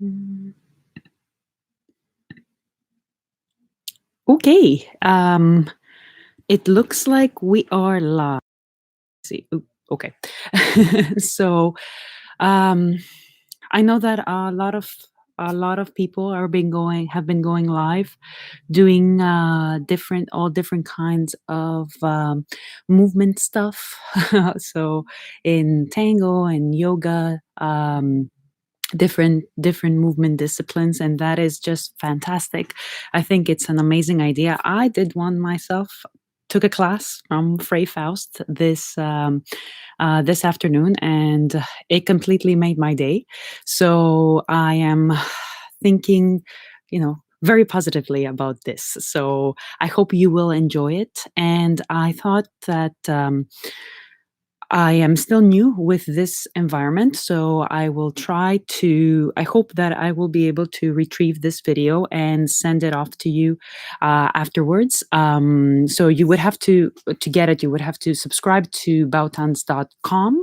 Mm. Okay. It looks like we are live. See, okay. So, um, I know that a lot of people have been going live, doing different kinds of movement stuff. So, in tango and yoga. Different movement disciplines, and that is just fantastic. I think it's an amazing idea. I did one myself, took a class from Frey Faust this afternoon, and it completely made my day. So I am thinking, very positively about this. So I hope you will enjoy it. And I thought that I am still new with this environment, so I hope that I will be able to retrieve this video and send it off to you afterwards. So you would have to get it, you would have to subscribe to Bautanz.com.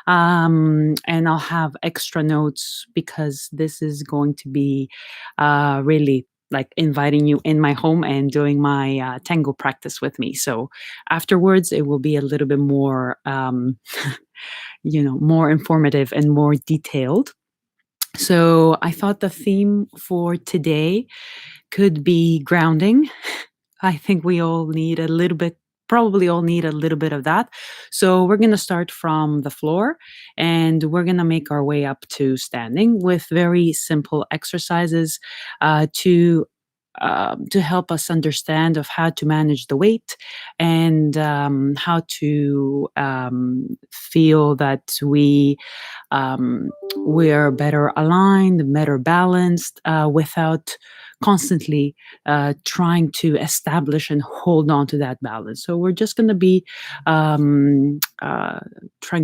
And I'll have extra notes because this is going to be really like inviting you in my home and doing my tango practice with me. So afterwards, it will be a little bit more, more informative and more detailed. So I thought the theme for today could be grounding. I think we all need a little bit, probably all need a little bit of that. So we're going to start from the floor and we're going to make our way up to standing with very simple exercises to help us understand of how to manage the weight and how to feel that we're better aligned, better balanced, without constantly trying to establish and hold on to that balance. So we're just going to be trying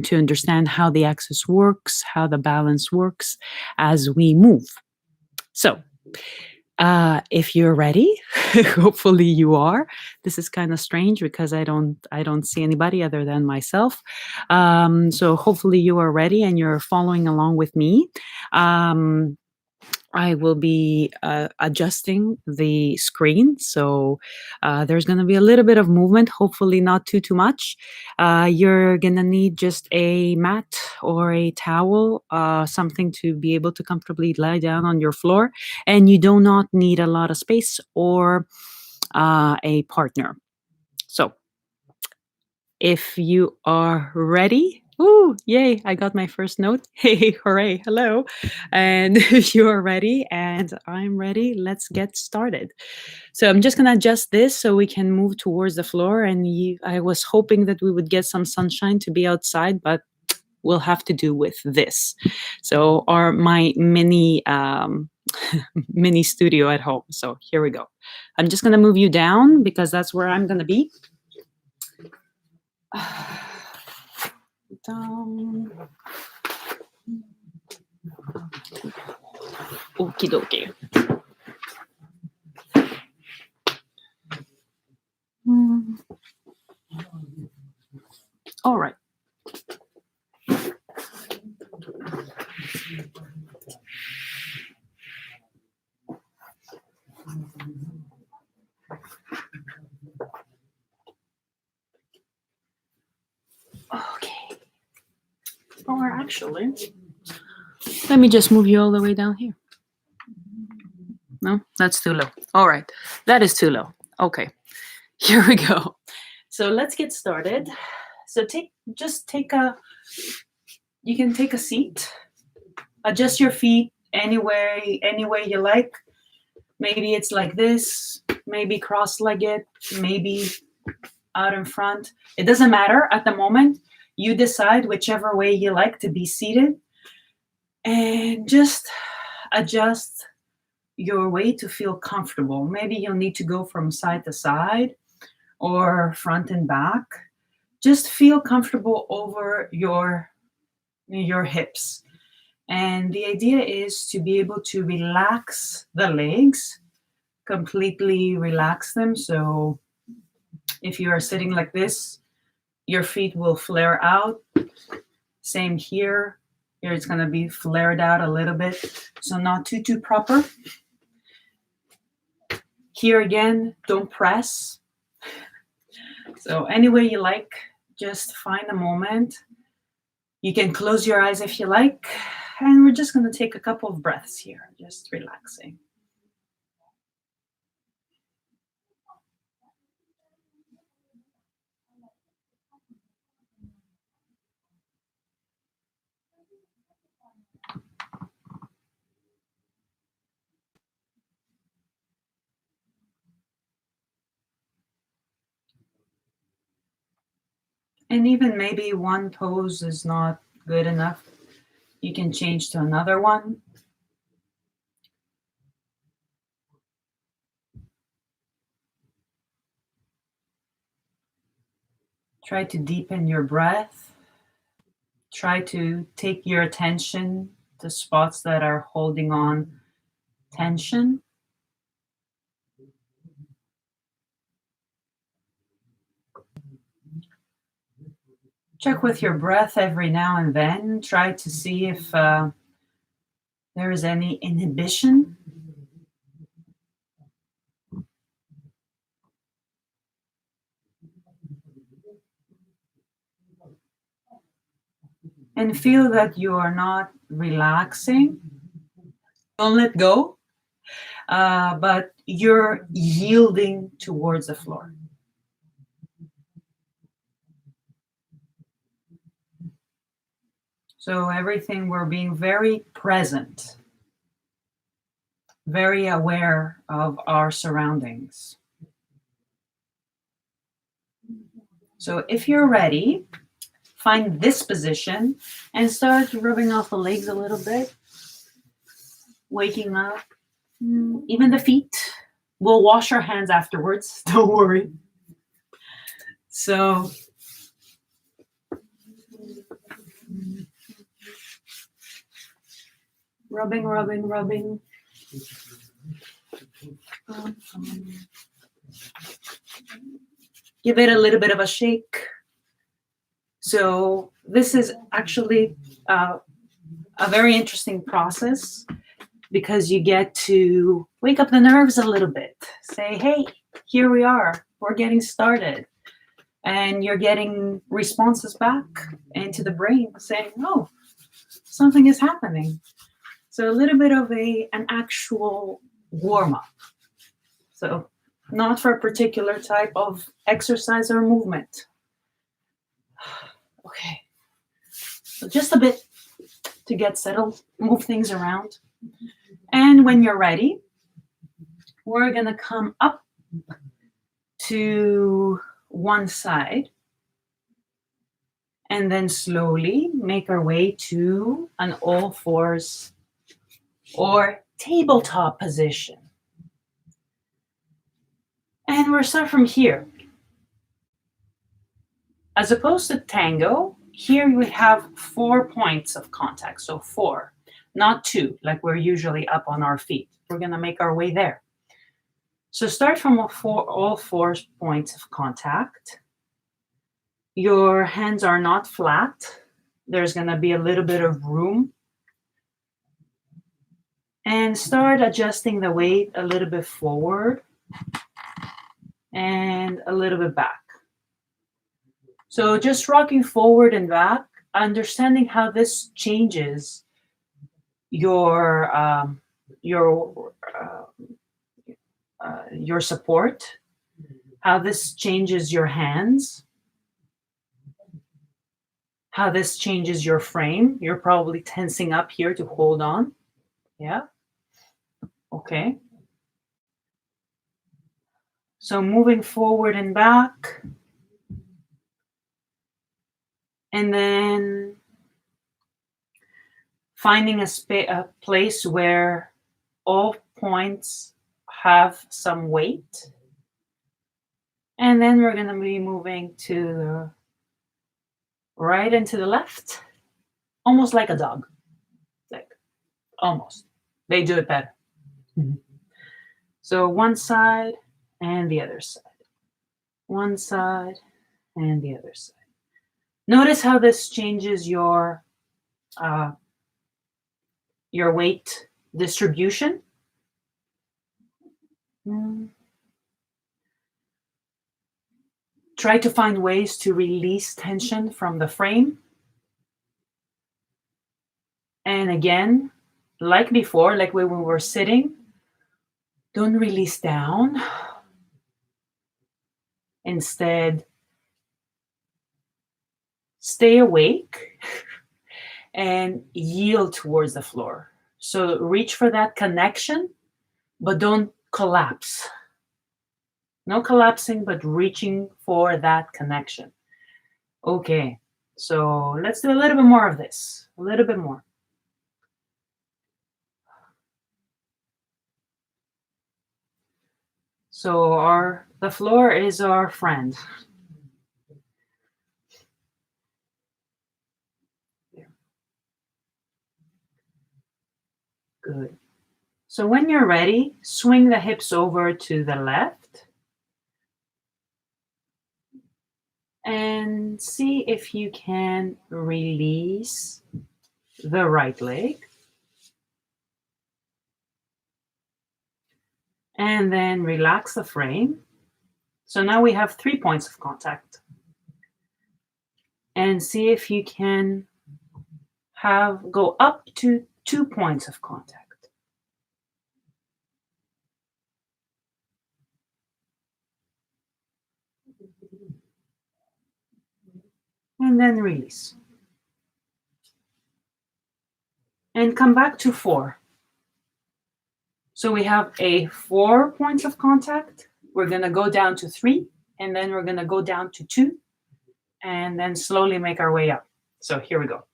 to understand how the axis works, how the balance works as we move. So if you're ready, hopefully you are. This is kind of strange because I don't see anybody other than myself. So hopefully you are ready and you're following along with me. I will be adjusting the screen, so there's going to be a little bit of movement. Hopefully, not too much. You're going to need just a mat or a towel, something to be able to comfortably lie down on your floor, and you do not need a lot of space or a partner. So if you are ready, ooh, yay, I got my first note. Hey, hooray, hello. And if you are ready and I'm ready, let's get started. So I'm just going to adjust this so we can move towards the floor. And I was hoping that we would get some sunshine to be outside, but we'll have to do with this. So, my mini mini studio at home. So here we go. I'm just going to move you down because that's where I'm going to be. Down. Okie dokie. All right. Okay. Or actually, let me just move you all the way down here. No, that's too low. All right. That is too low. Okay. Here we go. So let's get started. So you can take a seat. Adjust your feet any way you like. Maybe it's like this, maybe cross-legged, maybe out in front. It doesn't matter at the moment. You decide whichever way you like to be seated and just adjust your way to feel comfortable. Maybe you'll need to go from side to side or front and back. Just feel comfortable over your hips. And the idea is to be able to relax the legs, completely relax them. So if you are sitting like this, your feet will flare out. Same here. Here it's going to be flared out a little bit, so not too proper. Here again, don't press. So any way you like, just find a moment. You can close your eyes if you like, and we're just going to take a couple of breaths here, just relaxing. And even maybe one pose is not good enough, you can change to another one. Try to deepen your breath. Try to take your attention to spots that are holding on tension. Check with your breath every now and then. Try to see if there is any inhibition. And feel that you are not relaxing. Don't let go, but you're yielding towards the floor. So everything, we're being very present, very aware of our surroundings. So if you're ready, find this position and start rubbing off the legs a little bit, waking up, even the feet. We'll wash our hands afterwards, don't worry. So rubbing. Give it a little bit of a shake. So this is actually a very interesting process because you get to wake up the nerves a little bit. Say, hey, here we are. We're getting started. And you're getting responses back into the brain saying, oh, something is happening. So a little bit of an actual warm-up. So not for a particular type of exercise or movement. Okay. So just a bit to get settled, move things around. And when you're ready, we're going to come up to one side and then slowly make our way to an all fours or tabletop position. And we'll start from here. As opposed to tango, here we have 4 points of contact. So 4, not 2, like we're usually up on our feet. We're going to make our way there. So start from all 4 points of contact. Your hands are not flat. There's going to be a little bit of room. And start adjusting the weight a little bit forward and a little bit back. So just rocking forward and back, understanding how this changes your support, how this changes your hands, how this changes your frame. You're probably tensing up here to hold on. Yeah. Okay. So moving forward and back. And then finding a place where all points have some weight. And then we're going to be moving to the right and to the left, almost like a dog. Like, almost. They do it better. Mm-hmm. So one side and the other side. One side and the other side. Notice how this changes your your weight distribution. Try to find ways to release tension from the frame. And again, like before, like when we were sitting, don't release down. Instead, stay awake and yield towards the floor. So reach for that connection, but don't collapse. No collapsing, but reaching for that connection. Okay, so let's do a little bit more of this. A little bit more. So the floor is our friend. Good. So when you're ready, swing the hips over to the left and see if you can release the right leg. And then relax the frame. So now we have 3 points of contact. And see if you can go up to 2 points of contact. And then release. And come back to 4. So we have 4 points of contact. We're going to go down to 3, and then we're going to go down to 2, and then slowly make our way up. So here we go.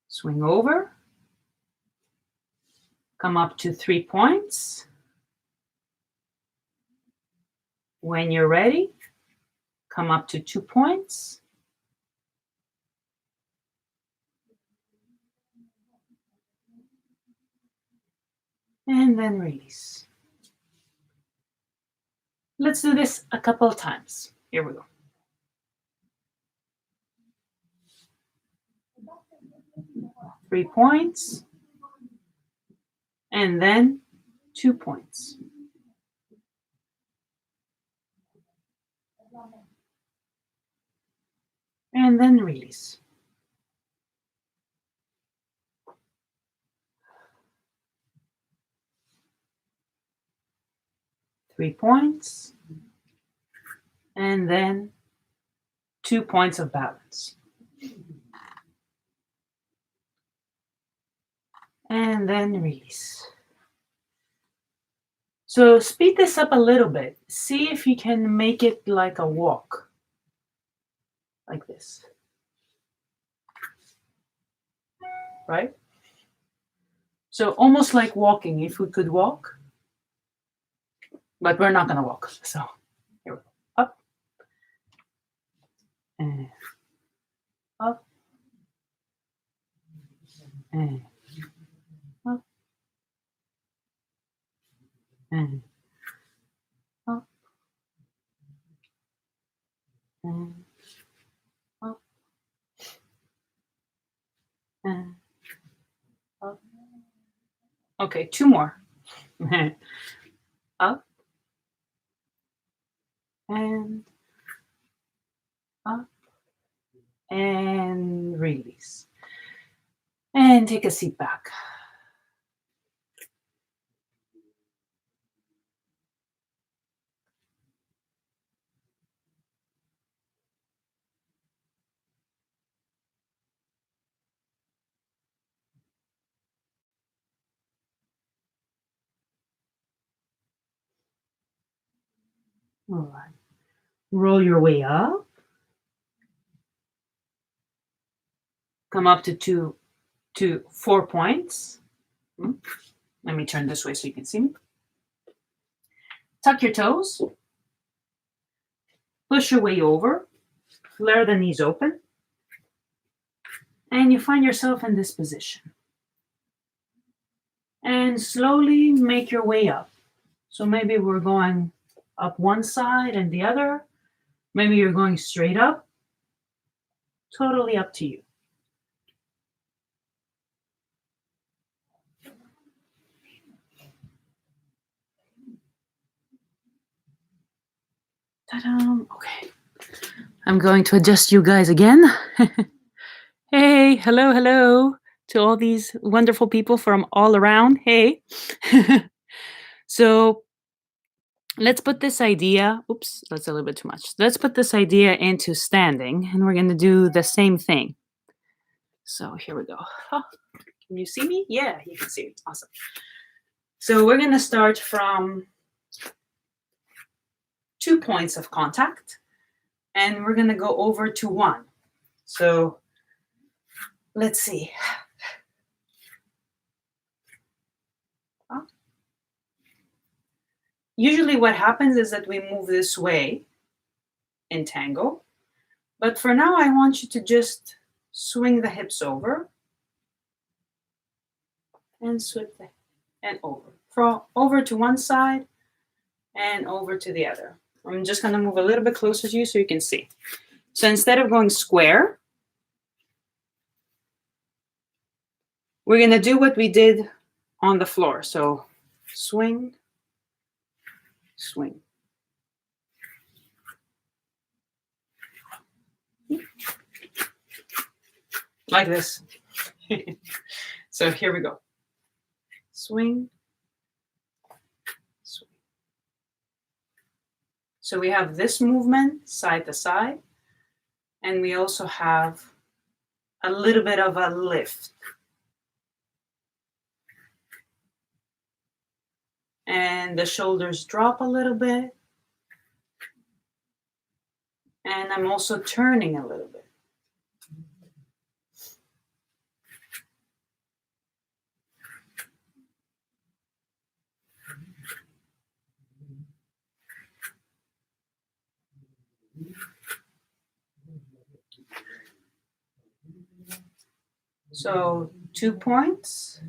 Swing over. Come up to 3 points. When you're ready, come up to 2 points. And then release. Let's do this a couple of times. Here we go. Three points. And then 2 points. And then release. Three points. And then 2 points of balance. And then release. So speed this up a little bit. See if you can make it like a walk. Like this. Right? So almost like walking, if we could walk. But we're not going to walk. So here we go. Up. And up. And up. And up. And up. And up. Okay, 2 more. Up. And up. And release. And take a seat back. All right. Roll your way up. Come up to 4 points. Let me turn this way so you can see me. Tuck your toes. Push your way over. Flare the knees open. And you find yourself in this position. And slowly make your way up. So maybe we're going up one side and the other. Maybe you're going straight up. Totally up to you. Ta-da! Okay. I'm going to adjust you guys again. Hey, hello, hello to all these wonderful people from all around. Hey. So let's put this idea, oops, that's a little bit too much. Let's put this idea into standing, and we're going to do the same thing. So here we go. Oh, can you see me? Yeah, you can see me. Awesome. So we're going to start from 2 points of contact, and we're going to go over to 1. So let's see. Usually what happens is that we move this way in tango, but for now I want you to just swing the hips over and swip the and over. Over to one side and over to the other. I'm just going to move a little bit closer to you so you can see. So instead of going square, we're going to do what we did on the floor. So swing, swing. Like this. So here we go. Swing, swing. So we have this movement side to side, and we also have a little bit of a lift. And the shoulders drop a little bit. And I'm also turning a little bit. So 2 points,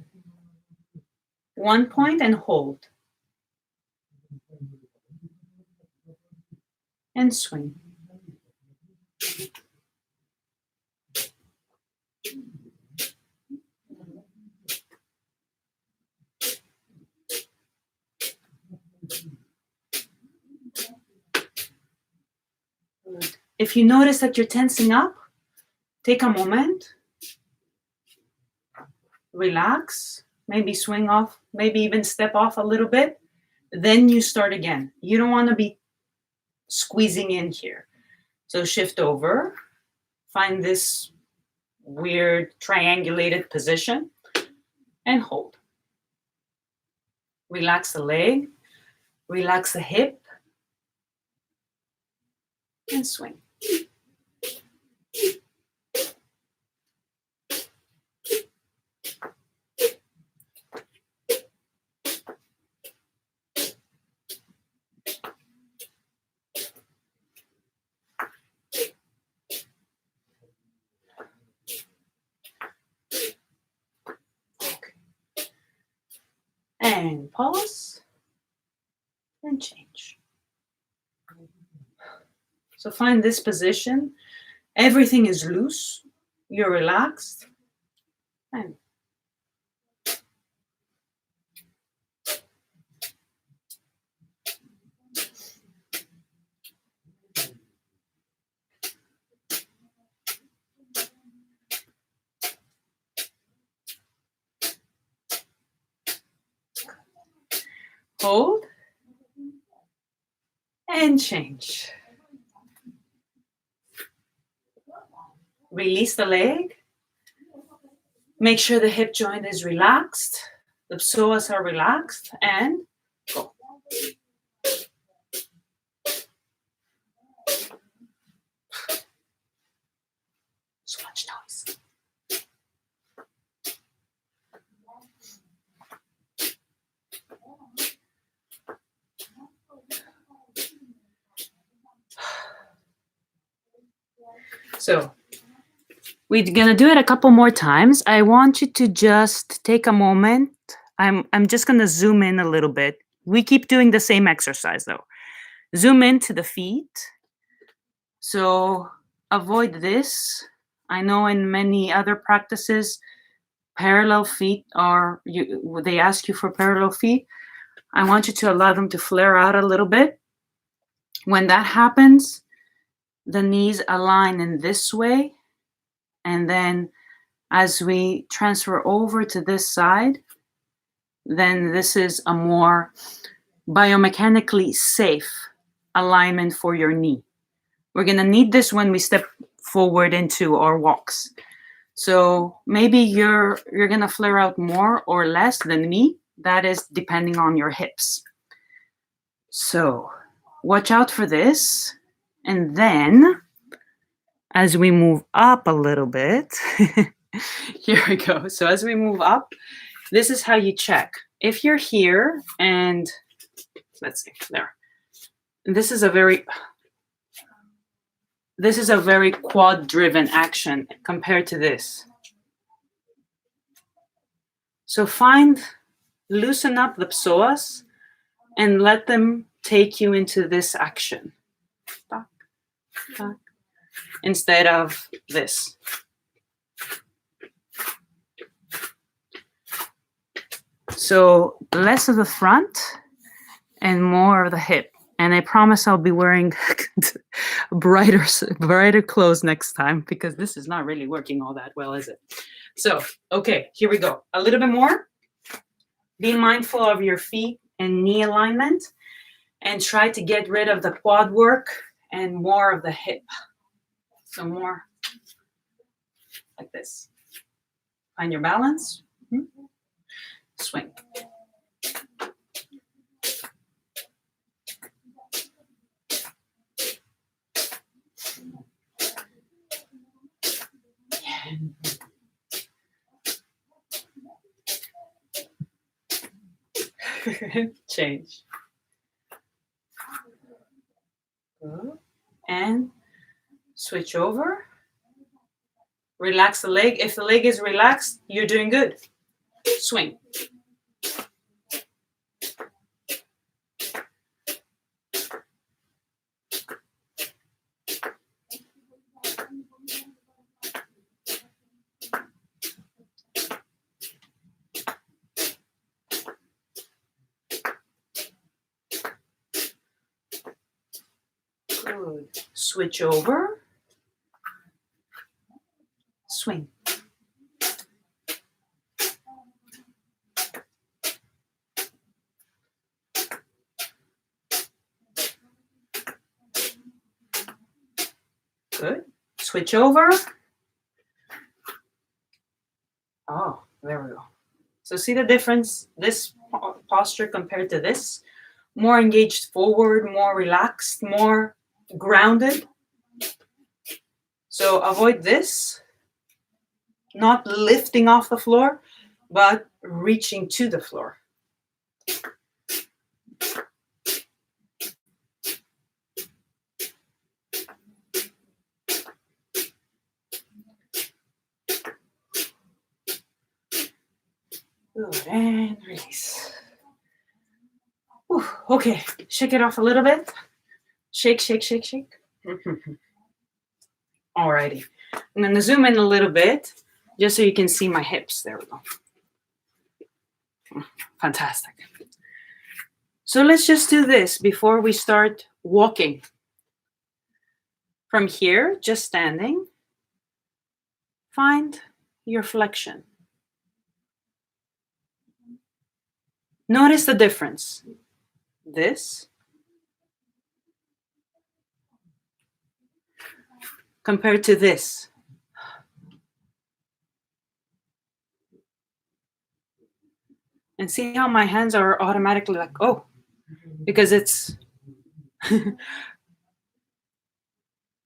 1 point, and hold. And swing. If you notice that you're tensing up, take a moment, relax, maybe swing off, maybe even step off a little bit, then you start again. You don't want to be squeezing in here. So shift over, find this weird triangulated position, and hold. Relax the leg, relax the hip, and swing. And pause and change. So find this position. Everything is loose. You're relaxed. And hold and change. Release the leg. Make sure the hip joint is relaxed. The psoas are relaxed, and go. So much noise. So we're gonna do it a couple more times. I want you to just take a moment. I'm just gonna zoom in a little bit. We keep doing the same exercise though. Zoom into the feet. So avoid this. I know in many other practices, parallel feet are, they ask you for parallel feet. I want you to allow them to flare out a little bit. When that happens, the knees align in this way. And then as we transfer over to this side, then this is a more biomechanically safe alignment for your knee. We're going to need this when we step forward into our walks. So maybe you're going to flare out more or less than me. That is depending on your hips. So watch out for this. And then as we move up a little bit, here we go. So as we move up, this is how you check. If you're here and let's see, there. This is a very quad-driven action compared to this. So loosen up the psoas and let them take you into this action. Back, back, instead of this. So less of the front and more of the hip. And I promise I'll be wearing brighter clothes next time, because this is not really working all that well, is it? So, okay, here we go. A little bit more. Be mindful of your feet and knee alignment, and try to get rid of the quad work and more of the hip. So more like this. Find your balance. Swing. Change. And switch over. Relax the leg. If the leg is relaxed, you're doing good. Swing. Good. Switch over. Swing. Good. Switch over. Oh, there we go. So see the difference? This posture compared to this? More engaged forward, more relaxed, more grounded. So avoid this. Not lifting off the floor, but reaching to the floor. Good, and release. Whew, okay, shake it off a little bit. Shake, shake, shake, shake. Alrighty. I'm going to zoom in a little bit just so you can see my hips. There we go. Fantastic. So let's just do this before we start walking. From here, just standing, find your flexion. Notice the difference. This compared to this. And see how my hands are automatically like, oh, because it's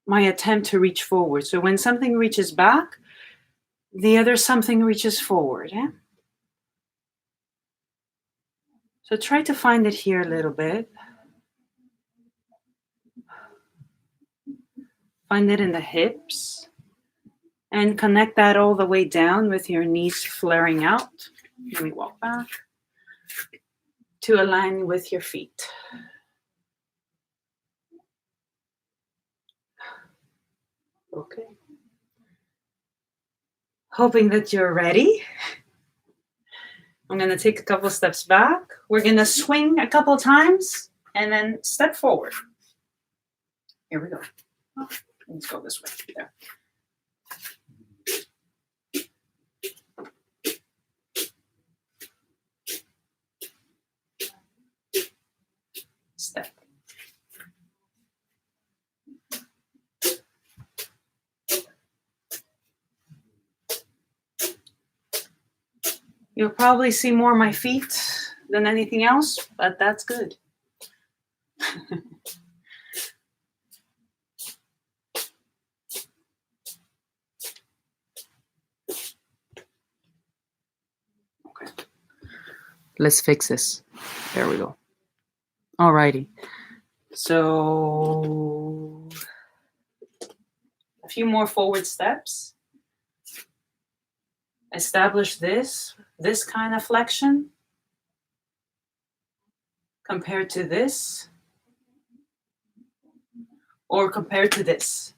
my attempt to reach forward. So when something reaches back, the other something reaches forward. Yeah? So try to find it here a little bit. Find it in the hips. And connect that all the way down with your knees flaring out. Let me walk back to align with your feet. Okay. Hoping that you're ready. I'm going to take a couple steps back. We're going to swing a couple times and then step forward. Here we go. Oh, let's go this way. There. Step. You'll probably see more of my feet than anything else, but that's good. Okay. Let's fix this. There we go. Alrighty. So a few more forward steps. Establish this kind of flexion compared to this, or compared to this.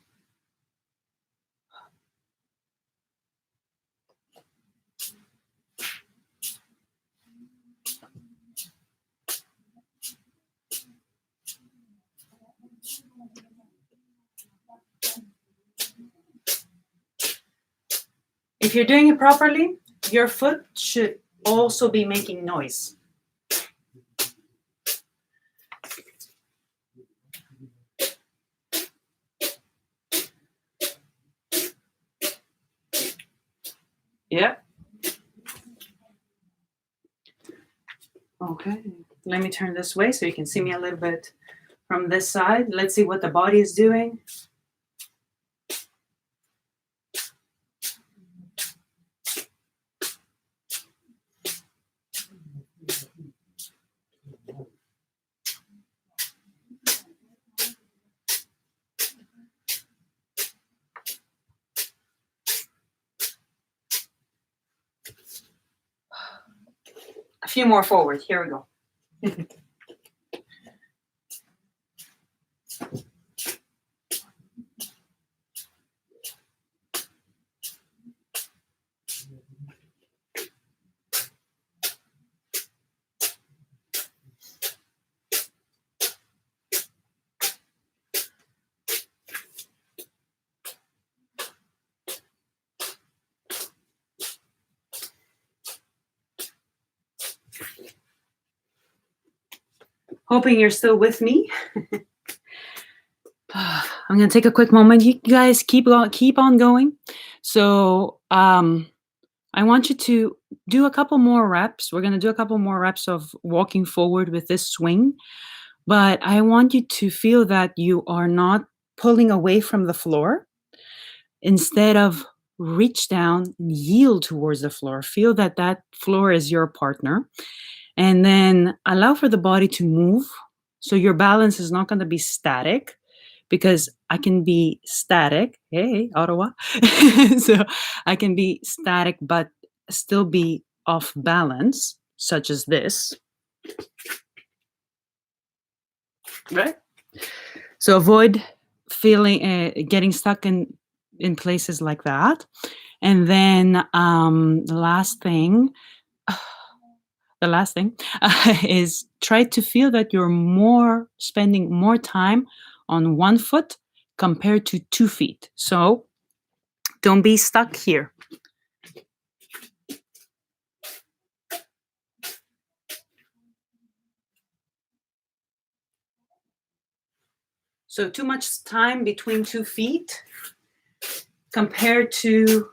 If you're doing it properly, your foot should also be making noise. Yeah. Okay. Let me turn this way so you can see me a little bit from this side. Let's see what the body is doing. A few more forward. Here we go. Hoping you're still with me. I'm gonna take a quick moment. You guys keep on going. So I want you to do a couple more reps. We're gonna do a couple more reps of walking forward with this swing, but I want you to feel that you are not pulling away from the floor. Instead of reach down and yield towards the floor. Feel that that floor is your partner. And then allow for the body to move. So your balance is not going to be static, because I can be static. Hey, Ottawa. So I can be static, but still be off balance, such as this. Right? So avoid feeling getting stuck in places like that. And then the last thing is try to feel that you're spending more time on one foot compared to 2 feet. So don't be stuck here. So too much time between 2 feet compared to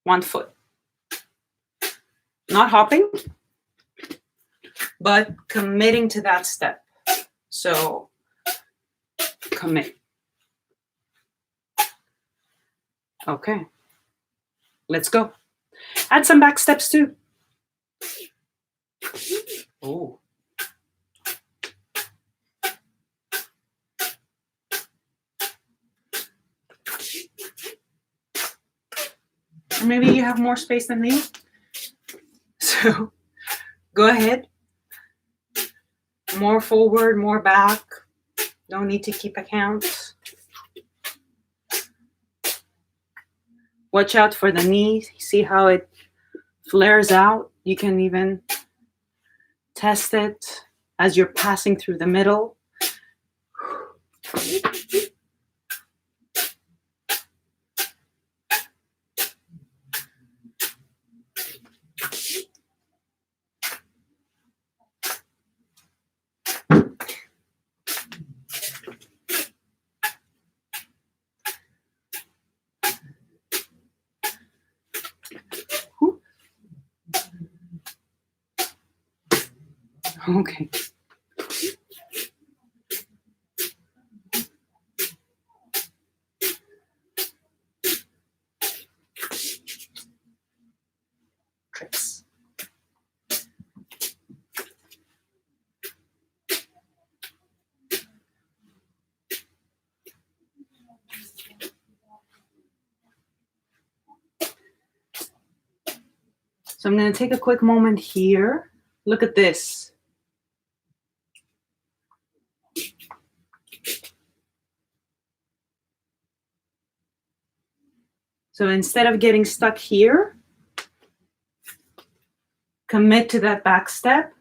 1 foot. Not hopping, but committing to that step. So commit. Okay, let's go. Add some back steps too. Oh. Or maybe you have more space than me. So go ahead. More forward, more back. Don't need to keep a count. Watch out for the knee. See how it flares out? You can even test it as you're passing through the middle. Okay. Tricks. So I'm going to take a quick moment here. Look at this. So instead of getting stuck here, commit to that back step.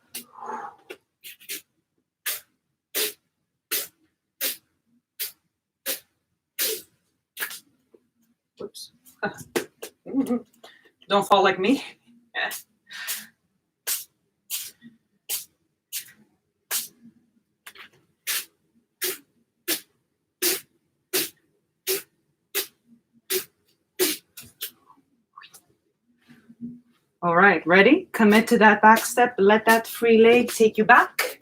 Whoops. Don't fall like me. All right, ready? Commit to that back step. Let that free leg take you back.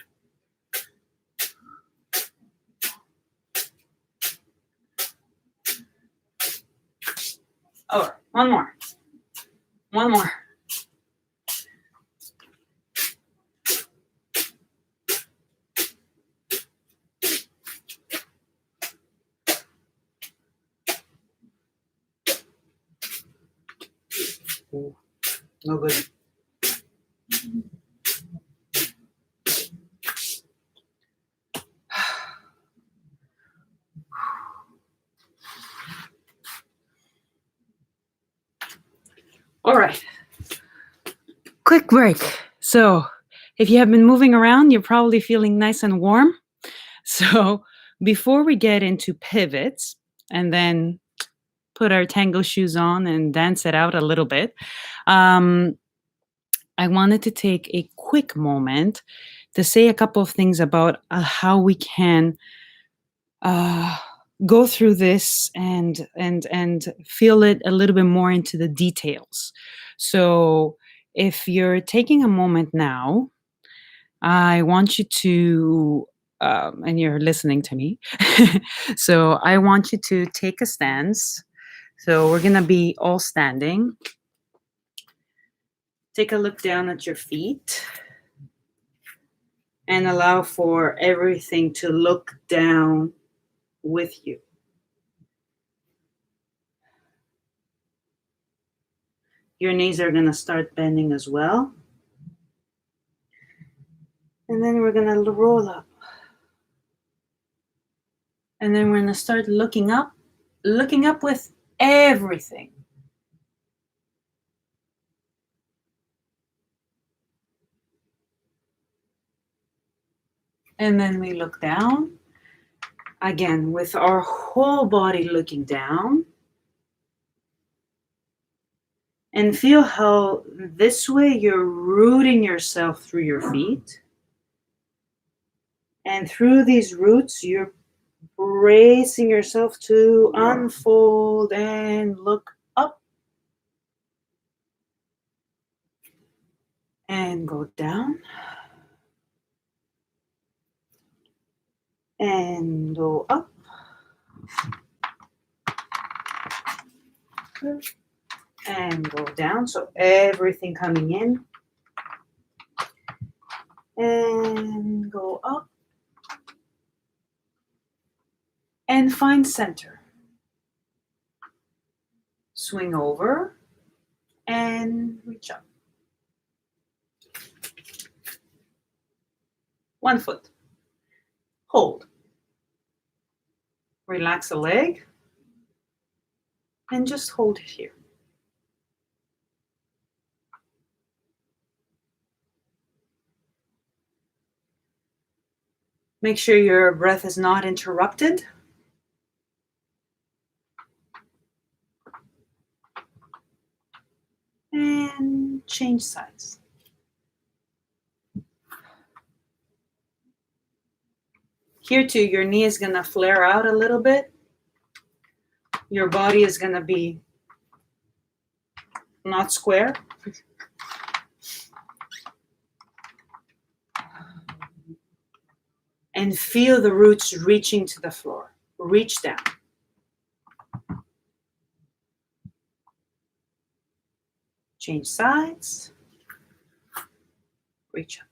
All right, one more. One more. Ooh, no good. All right. Quick break. So if you have been moving around, you're probably feeling nice and warm. So before we get into pivots and then put our tango shoes on and dance it out a little bit, I wanted to take a quick moment to say a couple of things about how we can uh, go through this and feel it a little bit more into the details. So if you're taking a moment now, I want you to, and you're listening to me, so I want you to take a stance. So we're gonna be all standing. Take a look down at your feet and allow for everything to look down with you. Your knees are going to start bending as well. And then we're going to roll up. And then we're going to start looking up with everything. And then we look down, again, with our whole body looking down. And feel how this way you're rooting yourself through your feet. And through these roots, you're bracing yourself to unfold and look up. And go down. And go up. And go down. So everything coming in. And go up. And find center. Swing over and reach up. 1 foot. Hold. Relax the leg. And just hold it here. Make sure your breath is not interrupted. And change sides. Here too, your knee is gonna flare out a little bit. Your body is gonna be not square. And feel the roots reaching to the floor. Reach down. Change sides. Reach up.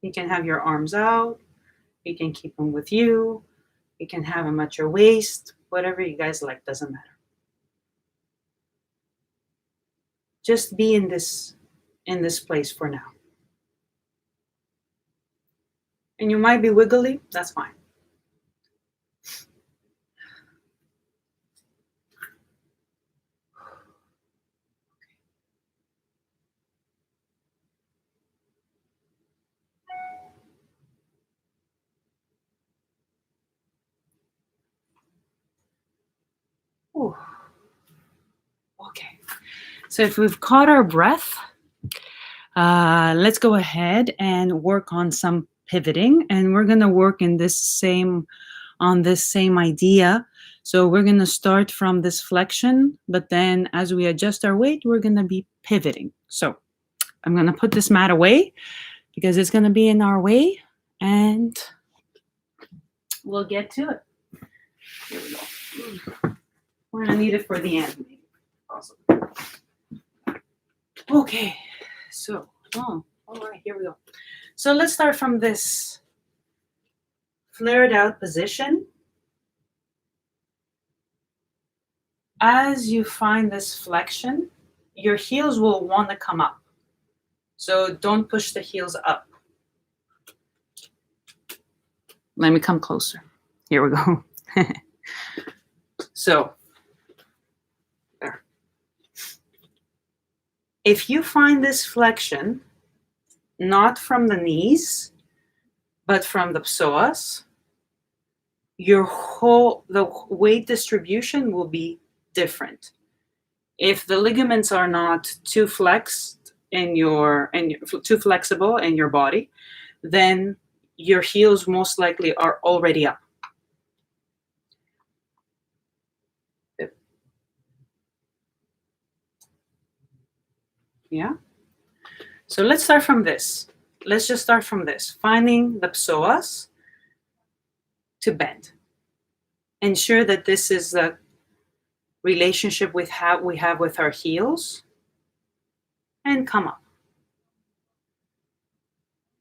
You can have your arms out. You can keep them with you. You can have them at your waist. Whatever you guys like, doesn't matter. Just be in this place for now. And you might be wiggly, that's fine. Ooh. Okay, so if we've caught our breath, let's go ahead and work on some pivoting, and we're going to work on this same idea. So we're going to start from this flexion, but then as we adjust our weight, we're going to be pivoting. So I'm going to put this mat away because it's going to be in our way, and we'll get to it. Here we go. We're going to need it for the end. Awesome. Okay, so, all right, here we go. So let's start from this flared out position. As you find this flexion, your heels will want to come up. So don't push the heels up. Let me come closer. Here we go. So, there. If you find this flexion, not from the knees, but from the psoas, the weight distribution will be different. If the ligaments are not too flexed too flexible in your body, then your heels most likely are already up. Yeah. So let's start from this. Let's just start from this. Finding the psoas to bend. Ensure that this is the relationship we have with our heels, and come up.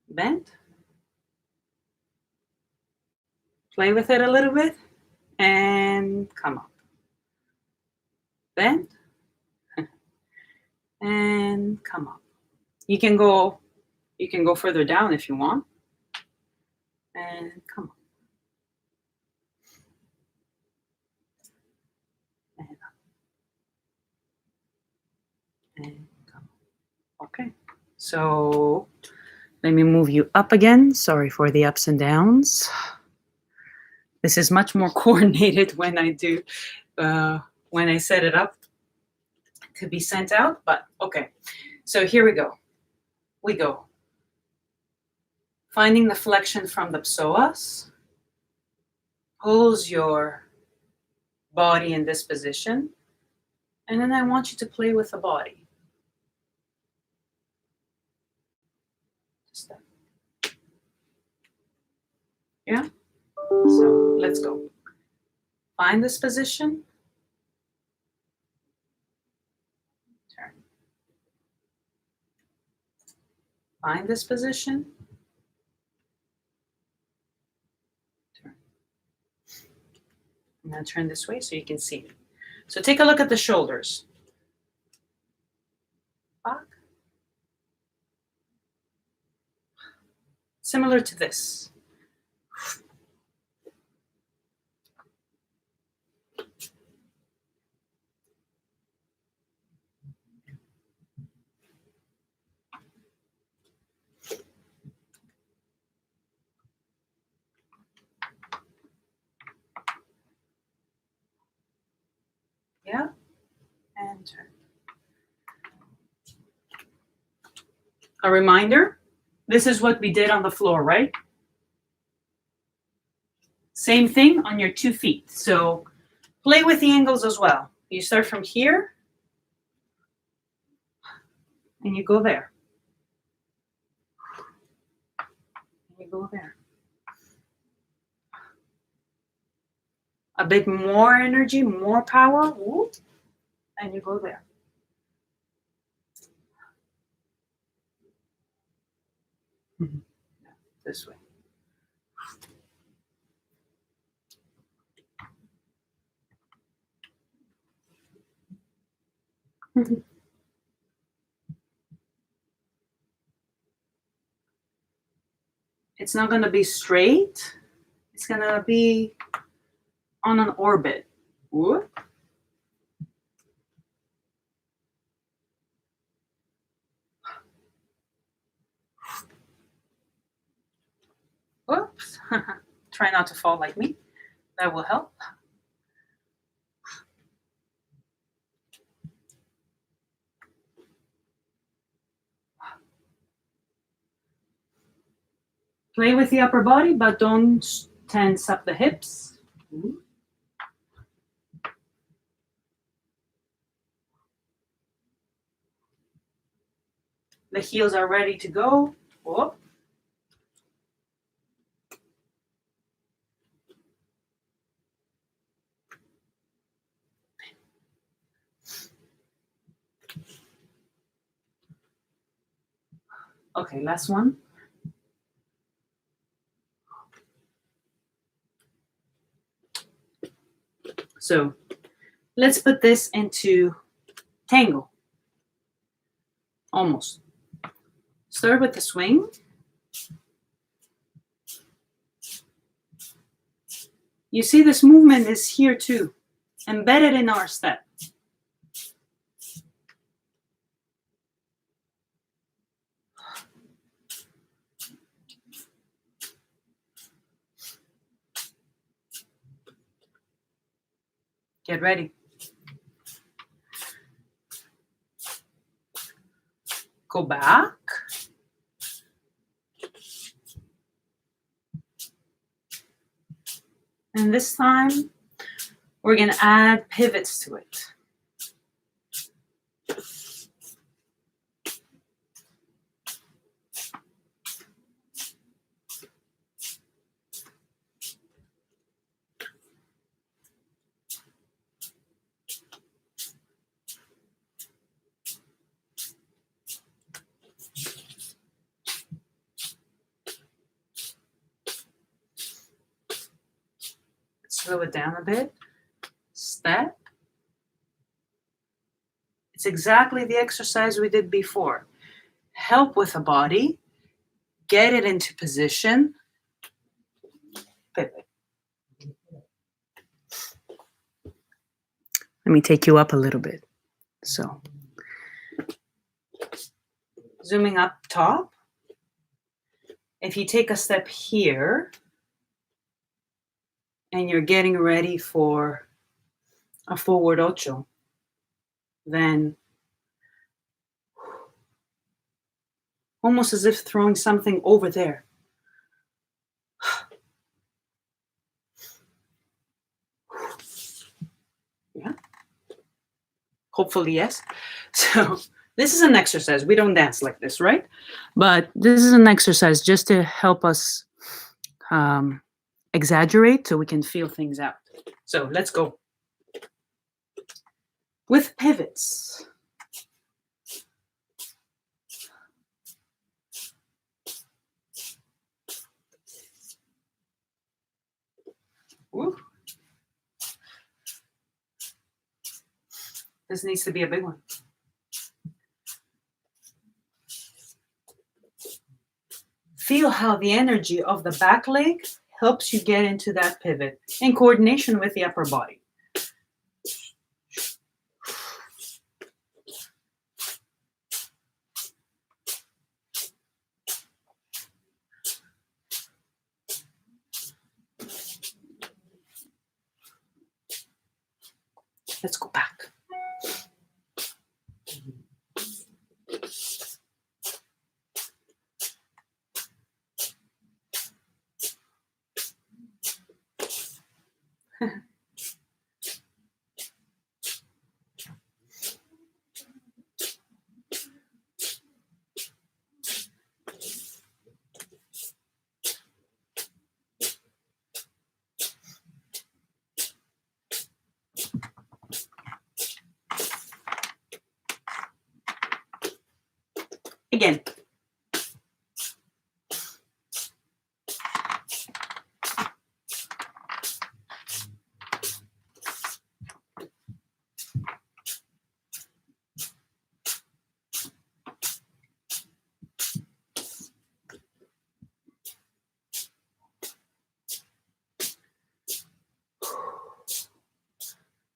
Bend. Play with it a little bit, and come up. Bend. And come up. You can go further down if you want. And come up. And up. And come up. Okay. So let me move you up again. Sorry for the ups and downs. This is much more coordinated when I set it up to be sent out, but okay. So here we go. We go. Finding the flexion from the psoas. Pulls your body in this position. And then I want you to play with the body. Just that. Yeah? So let's go. Find this position. Turn. Find this position. Turn. I'm going to turn this way so you can see me. So take a look at the shoulders. Back. Similar to this. and turn. A reminder, this is what we did on the floor, right? Same thing on your 2 feet. So play with the angles as well. You start from here and you go there. And you go there. A bit more energy, more power, whoop, and you go there. This way. It's not going to be straight. It's going to be on an orbit. Whoop. Whoops. Try not to fall like me. That will help. Play with the upper body, but don't tense up the hips. The heels are ready to go. Whoop. Okay, last one. So let's put this into Tango. Almost. Start with the swing. You see this movement is here too, embedded in our step. Get ready. Go back. And this time, we're going to add pivots to it. Slow it down a bit. Step. It's exactly the exercise we did before. Help with the body. Get it into position. Pivot. Let me take you up a little bit. So, zooming up top. If you take a step here, and you're getting ready for a forward ocho, then almost as if throwing something over there. Yeah. Hopefully, yes. So this is an exercise. We don't dance like this, right? But this is an exercise just to help us exaggerate so we can feel things out. So let's go. With pivots. Woo. This needs to be a big one. Feel how the energy of the back leg helps you get into that pivot in coordination with the upper body. Let's go back. Again.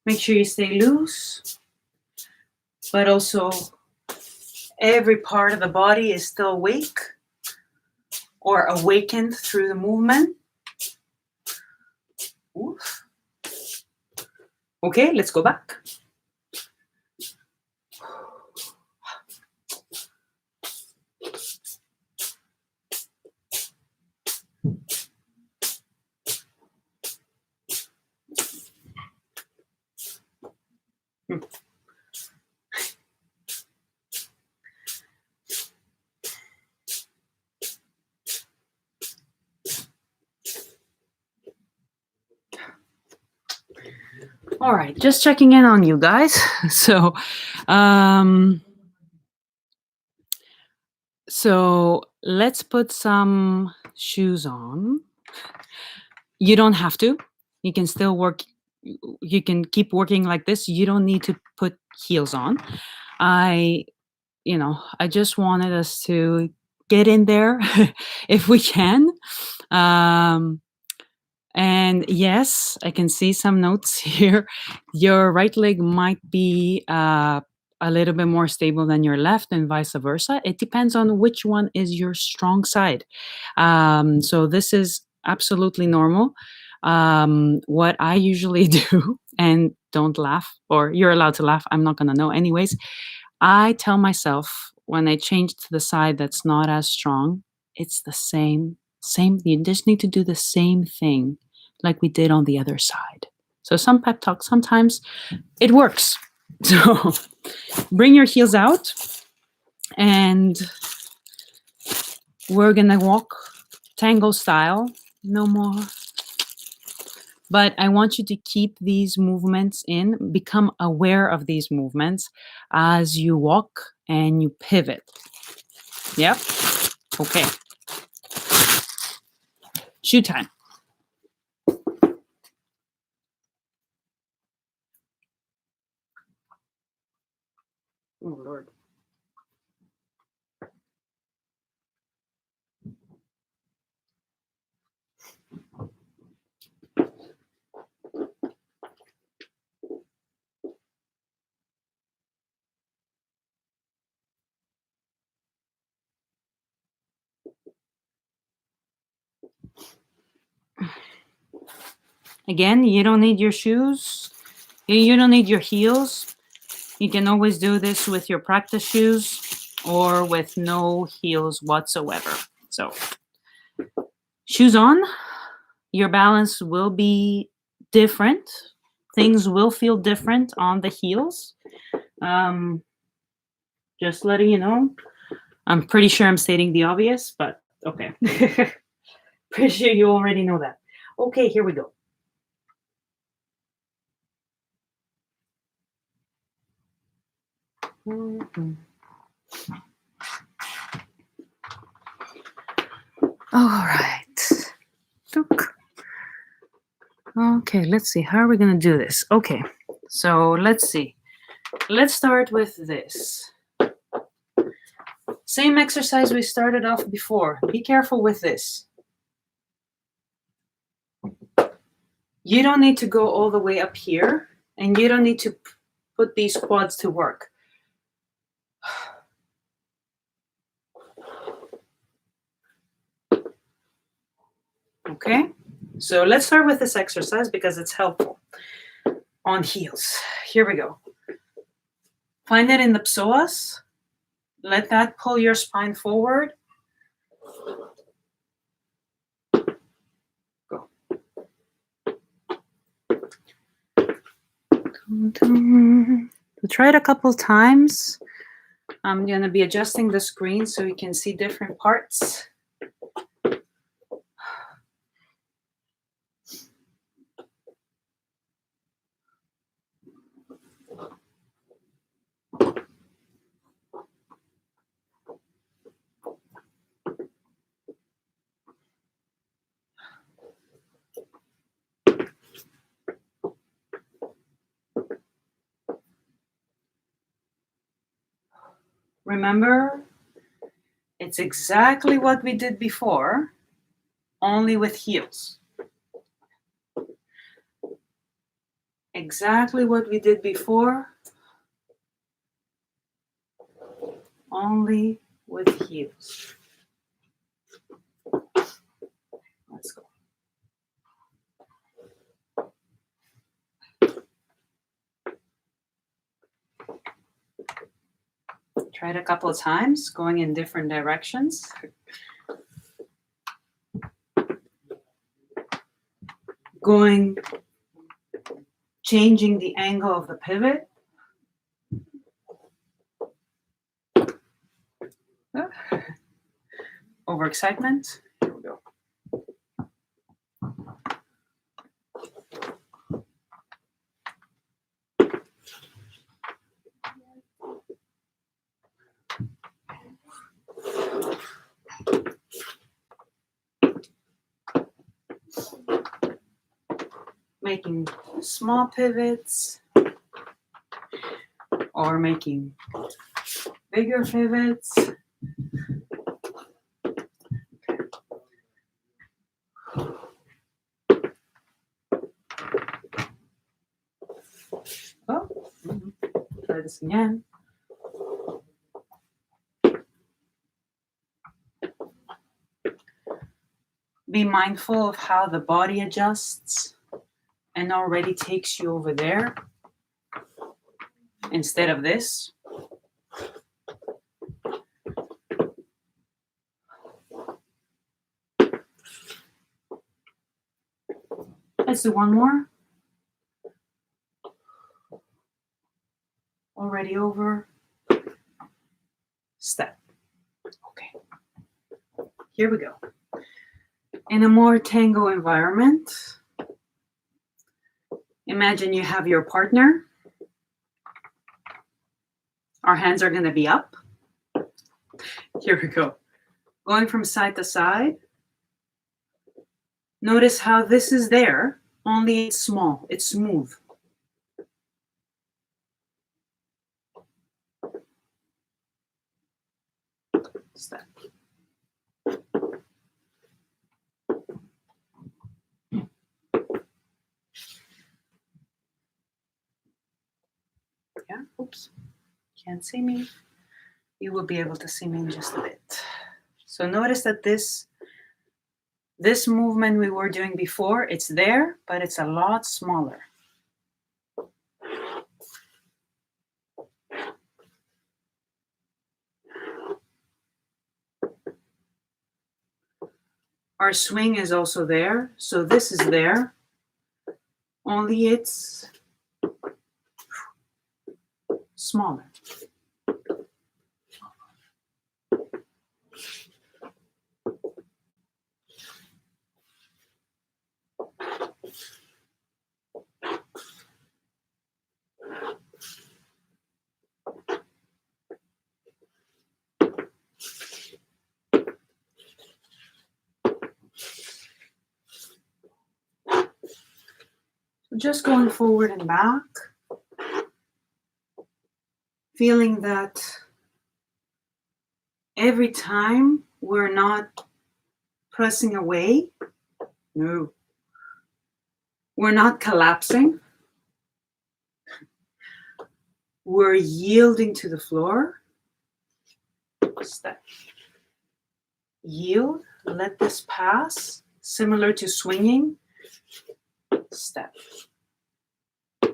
Make sure you stay loose, but also every part of the body is still awake or awakened through the movement. Oof. Okay, let's go back. All right, just checking in on you guys. So, so let's put some shoes on. You don't have to. You can still work. You can keep working like this. You don't need to put heels on. I just wanted us to get in there if we can. And yes, I can see some notes here. Your right leg might be a little bit more stable than your left, and vice versa. It depends on which one is your strong side. So this is absolutely normal. What I usually do, and don't laugh, or you're allowed to laugh, I'm not going to know anyways. I tell myself when I change to the side that's not as strong, it's the same. You just need to do the same thing like we did on the other side. So some pep talk, sometimes it works. So bring your heels out, and we're gonna walk tango style. No more. But I want you to keep these movements in, become aware of these movements as you walk and you pivot. Yep. Okay. Shoe time. Oh, Lord. Again, you don't need your shoes. You don't need your heels. You can always do this with your practice shoes or with no heels whatsoever. So, shoes on, your balance will be different. Things will feel different on the heels. Just letting you know. I'm pretty sure I'm stating the obvious, but okay. Pretty sure you already know that. Okay, here we go. Mm-hmm. All right. Look. Okay, let's see. How are we going to do this? Okay, so let's see. Let's start with this. Same exercise we started off before. Be careful with this. You don't need to go all the way up here, and you don't need to put these quads to work. Okay, so let's start with this exercise because it's helpful. On heels. Here we go. Find it in the psoas. Let that pull your spine forward. Go. So try it a couple times. I'm going to be adjusting the screen so you can see different parts. Remember, it's exactly what we did before, only with heels. Exactly what we did before, only with heels. Let's go. Try it a couple of times, going in different directions. Changing the angle of the pivot. Overexcitement. Here we go. Making small pivots or making bigger pivots. Oh, try this again. Be mindful of how the body adjusts and already takes you over there instead of this. Let's do one more. Already over. Step. Okay. Here we go. In a more tango environment, imagine you have your partner. Our hands are going to be up. Here we go. Going from side to side. Notice how this is there, only it's small, it's smooth. Step. Yeah, oops, can't see me. You will be able to see me in just a bit. So notice that this movement we were doing before, it's there, but it's a lot smaller. Our swing is also there, so this is there, only it's smaller. Just going forward and back, feeling that every time we're not pressing away, no, we're not collapsing, we're yielding to the floor. Step. Yield, let this pass, similar to swinging. Step.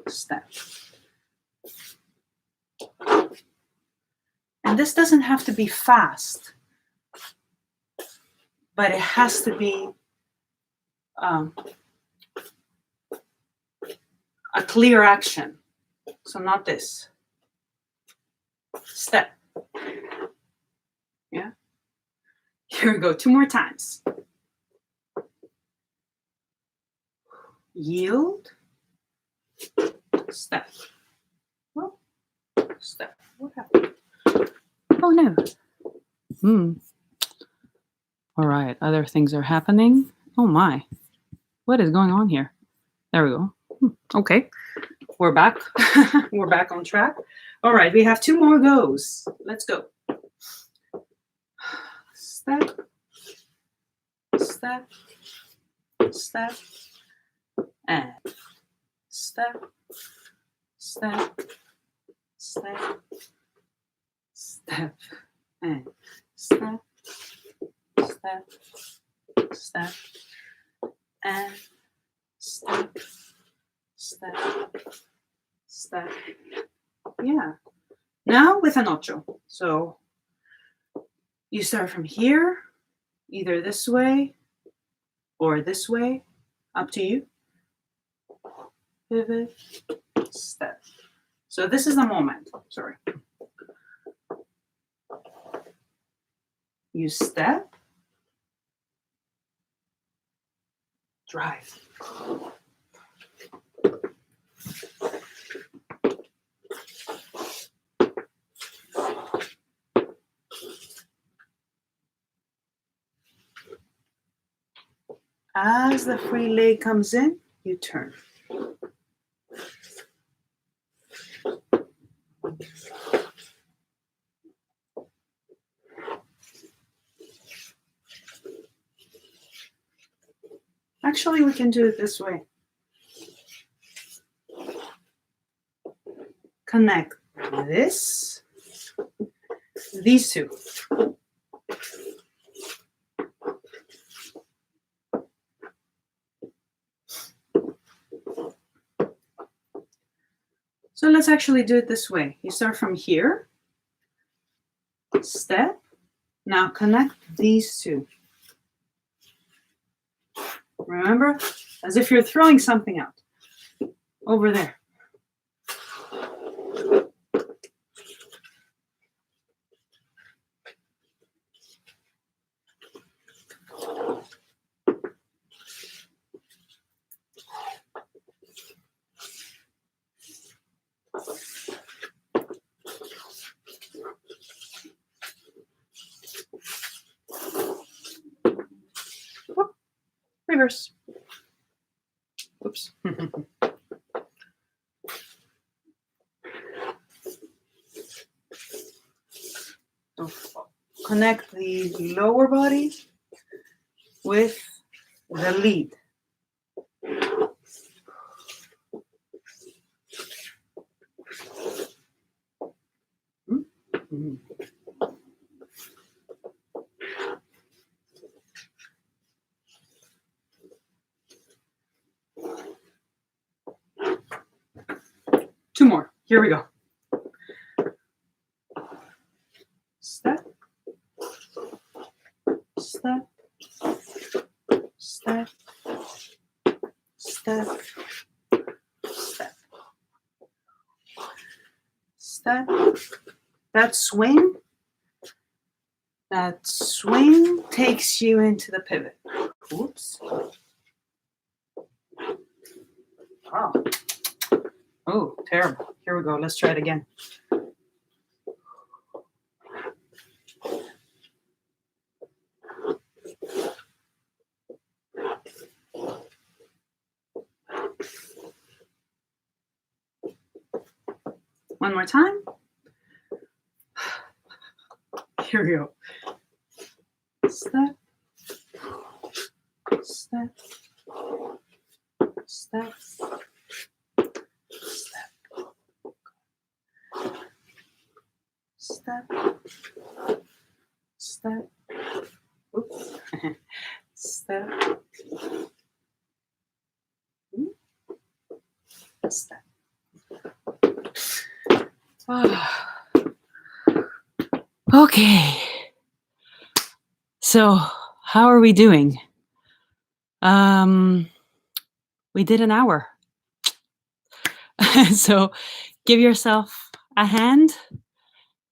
Step. And this doesn't have to be fast, but it has to be a clear action. So not this. Step. Yeah. Here we go. 2 more times. Yield. Step. Oh, step. What happened? Oh no. All right. Other things are happening. Oh my. What is going on here? There we go. Okay. We're back. We're back on track. All right. We have 2 more goes. Let's go. step, step, step, and step, step, step, step, and step, step, step, and step, step, step. Yeah. Now with an ocho. So you start from here, either this way or this way, up to you. Pivot, step. So this is the moment. Sorry. You step, drive. As the free leg comes in, you turn. Actually, we can do it this way. Connect these two. So let's actually do it this way. You start from here, step, now connect these two. Remember, as if you're throwing something out over there. Reverse. Oops. So connect the lower body with the lead. Mm-hmm. Two more. Here we go. Step, step, step, step, step, step. That swing takes you into the pivot. Oops. Oh, terrible. Here we go. Let's try it again. One more time. Here we go. Step, step, step, step, step, oops, step, step. Okay. So, how are we doing? We did an hour. So, give yourself a hand.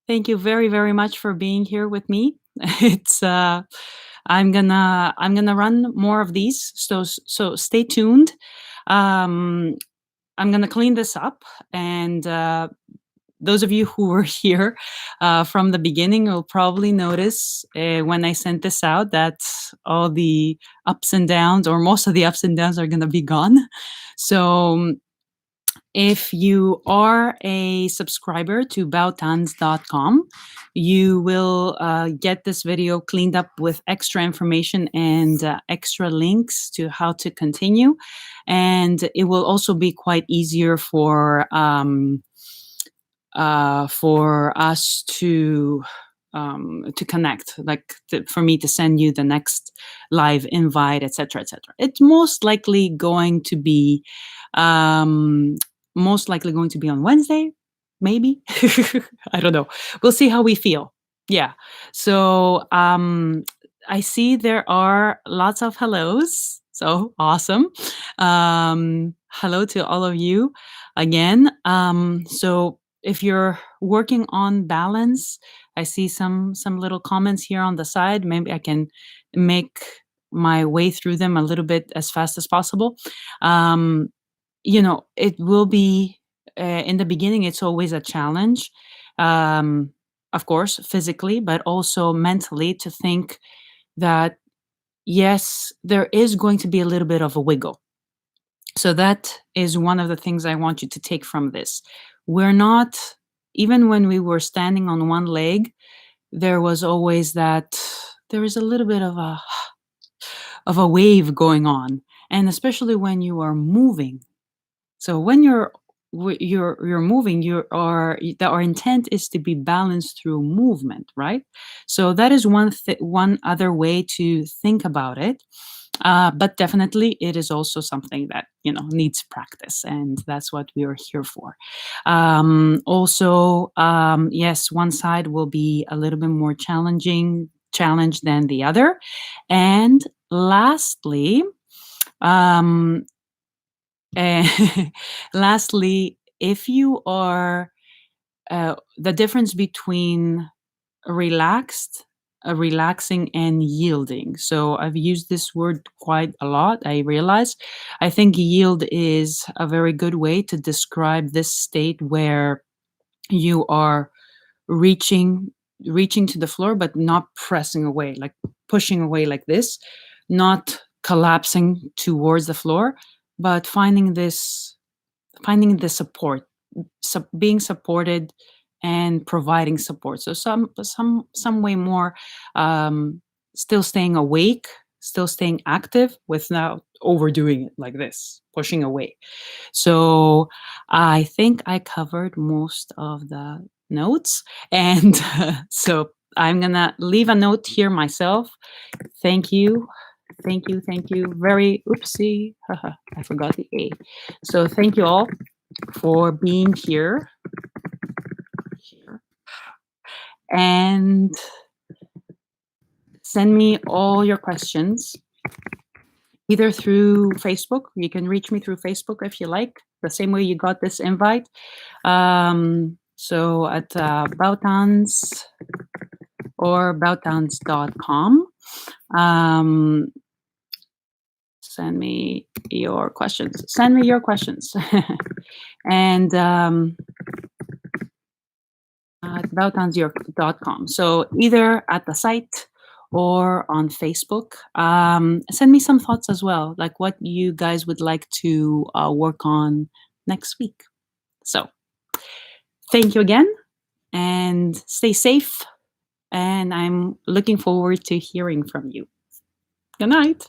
Thank you very, very much for being here with me. It's I'm gonna run more of these. So stay tuned. I'm gonna clean this up, and those of you who were here from the beginning will probably notice when I sent this out that all the ups and downs, or most of the ups and downs, are gonna be gone. So If you are a subscriber to Bautanz.com, you will get this video cleaned up with extra information and extra links to how to continue. And it will also be quite easier for us to connect, like for me to send you the next live invite, etc., etc. It's um, most likely going to be on Wednesday, maybe. I don't know. We'll see how we feel. Yeah. So I see there are lots of hellos. So awesome. Hello to all of you again. So if you're working on balance, I see some little comments here on the side. Maybe I can make my way through them a little bit as fast as possible. Um, it will be in the beginning. It's always a challenge, um, of course, physically, but also mentally to think that yes, there is going to be a little bit of a wiggle. So that is one of the things I want you to take from this. We're not, even when we were standing on one leg, there was always that, there is a little bit of a wave going on. And especially when you are moving. So when you're moving, our intent is to be balanced through movement, right? So that is one other way to think about it. But definitely, it is also something that needs practice, and that's what we are here for. Also, yes, one side will be a little bit more challenge than the other, and lastly, um, eh, lastly, if you are the difference between relaxed relaxing and yielding. So I've used this word quite a lot, I realize. I think yield is a very good way to describe this state where you are reaching reaching to the floor but not pressing away, like pushing away like this, not collapsing towards the floor, but finding the support, being supported and providing support. So some way more, um, still staying awake, still staying active without overdoing it like this, pushing away. So I think I covered most of the notes, and so I'm gonna leave a note here myself. Thank you. Thank you, thank you. Very oopsie, I forgot the A. So thank you all for being here. And send me all your questions either through Facebook. You can reach me through Facebook if you like, the same way you got this invite. So at Bautanz or Bautanz.com. Send me your questions. Send me your questions. And at Bautanz.com. So either at the site or on Facebook. Send me some thoughts as well, like what you guys would like to work on next week. So thank you again, and stay safe. And I'm looking forward to hearing from you. Good night.